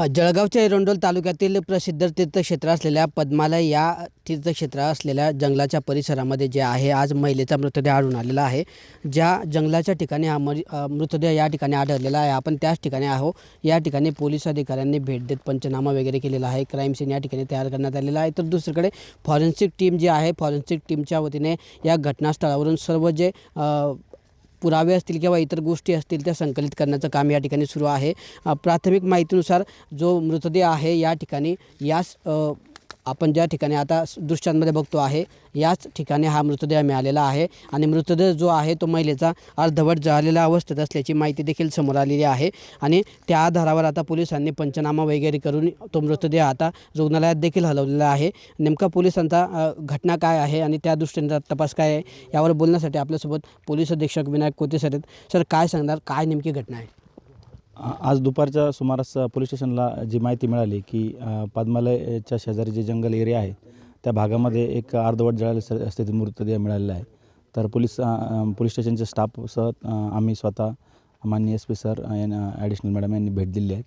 जळगावच्या एरंडोल तालुक्यातील प्रसिद्ध तीर्थक्षेत्र असलेल्या पद्मालय या तीर्थक्षेत्र असलेल्या जंगलाच्या परिसरामध्ये जे आहे आज महिलेचा मृतदेह आढळून आलेला आहे। ज्या जंगलाच्या ठिकाणी हा मृतदेह या ठिकाणी आढळलेला आहे, आपण त्याच ठिकाणी आहो। या ठिकाणी पोलीस अधिकाऱ्यांनी भेट देत पंचनामा वगैरे केलेला आहे। क्राईम सीन या ठिकाणी तयार करण्यात आलेला आहे। तर दुसरीकडे फॉरेन्सिक टीम जी आहे, फॉरेन्सिक टीमच्या वतीने या घटनास्थळावरून सर्व जे पुरावे असतील किंवा इतर गोष्टी असतील त्या संकलित करण्याचं काम या ठिकाणी सुरू आहे। प्राथमिक माहितीनुसार जो मृतदेह आहे या ठिकाणी याच आपण ज्या ठिकाणी आता दृश्यांमध्ये बघतो आहे याच ठिकाणी हा मृतदेह मिळालेला आहे आणि मृतदेह जो आहे तो महिलेचा अर्धवट जळालेल्या अवस्थेत असल्याची माहिती देखील समोर आलेली आहे आणि त्या आधारावर आता पोलिसांनी पंचनामा वगैरे करून तो मृतदेह आता रुग्णालयात देखील हलवलेला आहे। नेमका पोलिसांचा घटना काय आहे आणि त्या दृष्टीने तपास काय आहे यावर बोलण्यासाठी आपल्यासोबत पोलीस अधीक्षक विनायक कोते सर आहेत। सर, काय सांगणार, काय नेमकी घटना आहे? आज दुपारच्या सुमारास पोलीस स्टेशनला जी माहिती मिळाली की पद्मालयच्या शेजारी जे जंगल एरिया आहे त्या भागामध्ये एक अर्धवट जळालेल्या स्थितीत मृतदेह मिळालेला आहे। तर पोलीस स्टेशनच्या स्टाफसह आम्ही स्वतः माननीय SP सर ॲडिशनल मॅडम यांनी भेट दिली आहे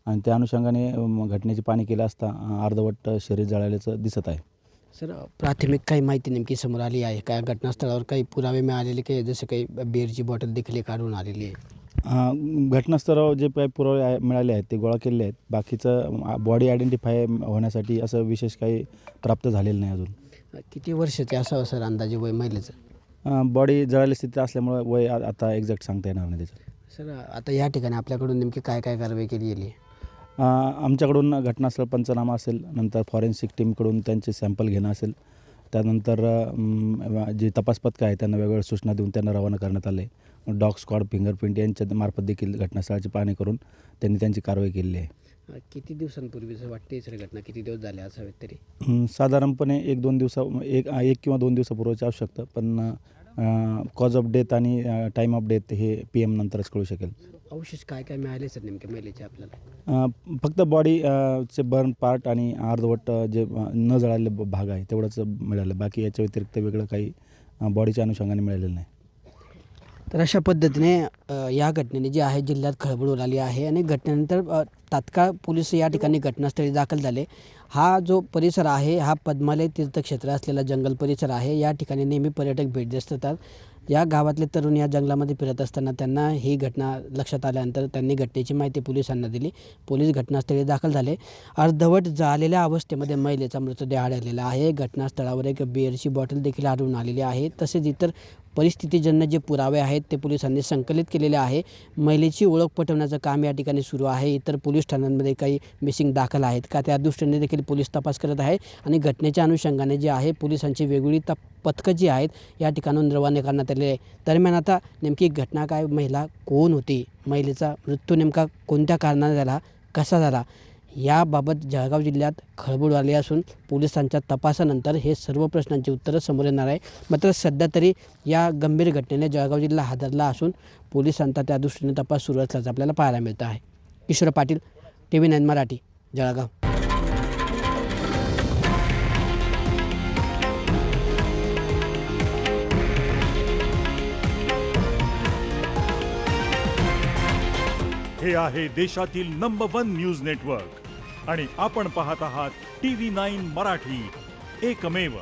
आणि त्या अनुषंगाने घटनेची पाहणी केली असता अर्धवट शरीर जळाल्याचं दिसत आहे। सर, प्राथमिक काही माहिती नेमकी समोर आली आहे का? घटनास्थळावर काही पुरावे मिळालेले की जसे काही बिअरची बॉटल देखील काढून आलेली आहे? घटनास्थळावर जे काही पुरावे मिळाले आहेत ते गोळा केले आहेत। बाकीचं बॉडी आयडेंटिफाय होण्यासाठी असं विशेष काही प्राप्त झालेलं नाही अजून। किती वर्षाचे असावं सर अंदाजे वय महिलेचं? बॉडी जळालेली स्थितीत असल्यामुळे वय आता एक्झॅक्ट सांगता येणार नाही त्याचं। सर, आता या ठिकाणी आपल्याकडून नेमकी काय काय कारवाई केली गेली? आमच्याकडून घटनास्थळ पंचनामा असेल, नंतर फॉरेन्सिक टीमकडून त्यांचे सॅम्पल घेणं असेल, त्यानंतर जे तपास पथकं आहे त्यांना वेगवेगळ्या सूचना देऊन त्यांना रवाना करण्यात आले। डॉग स्क्वॉड, फिंगरप्रिंट यांच्या मार्फत देखील घटनास्थळाची पाहणी करून त्यांनी त्यांची कारवाई केलेली आहे। किती दिवसांपूर्वीचं वाटते सर घटना? किती दिवस झाले असावेत तरी? साधारणपणे एक किंवा दोन दिवसापूर्वीची असू शकतं, पण कॉज ऑफ डेथ आणि टाईम ऑफ डेथ हे PM नंतरच कळू शकेल। अवशेष काय काय मिळाले सर नेमके महिलेचे आपल्याला? फक्त बॉडीचे बर्न पार्ट आणि अर्धवट जे न जळालेले भाग आहे तेवढंच मिळालं। बाकी याच्या व्यतिरिक्त वेगळं काही बॉडीच्या अनुषंगाने मिळालेलं नाही। तर अशा पद्धतीने या घटनेने जी आहे जिल्ह्यात खळबळ उडाली आहे आणि घटनेनंतर तात्काळ पोलीस या ठिकाणी घटनास्थळी दाखल झाले। हा जो परिसर आहे हा पद्मालय तीर्थक्षेत्र असलेला जंगल परिसर आहे। या ठिकाणी नेहमी पर्यटक भेट देत असतात। या गावातले तरुण या जंगलामध्ये फिरत असताना त्यांना ही घटना लक्षात आल्यानंतर त्यांनी घटनेची माहिती पोलिसांना दिली। पोलीस घटनास्थळी दाखल झाले। अर्धवट जळालेल्या अवस्थेमध्ये महिलेचा मृतदेह आढळलेला आहे। घटनास्थळावर एक बिअरची बॉटल देखील आढळून आलेली आहे। तसेच इतर परिस्थितीजन्य जे पुरावे आहेत ते पोलिसांनी संकलित केलेले आहे। महिलेची ओळख पटवण्याचं काम या ठिकाणी सुरू आहे। इतर पोलीस ठाण्यांमध्ये काही मिसिंग दाखल आहेत का त्या दृष्टीने देखील पोलीस तपास करत आहे आणि घटनेच्या अनुषंगाने जे आहे पोलिसांची वेगवेगळी पथकं जी आहेत या ठिकाणून रवाना करण्यात आलेले आहे। दरम्यान आता नेमकी घटना काय, महिला कोण होती, महिलेचा मृत्यू नेमका कोणत्या कारणाने झाला, कसा झाला, याबाबत जळगाव जिल्ह्यात खळबळ आली असून पोलिसांच्या तपासानंतर हे सर्व प्रश्नांची उत्तरं समोर येणार आहे। मात्र सध्या तरी या गंभीर घटनेने जळगाव जिल्हा हादरला असून पोलिसांचा त्या दृष्टीने तपास सुरू असल्याचं आपल्याला पाहायला मिळतं आहे। किशोर पाटील, TV9 मराठी, जळगाव। हे आहे देशातील नंबर 1 न्यूज नेटवर्क आणि आपण पाहत आहात TV9 मराठी, एकमेव।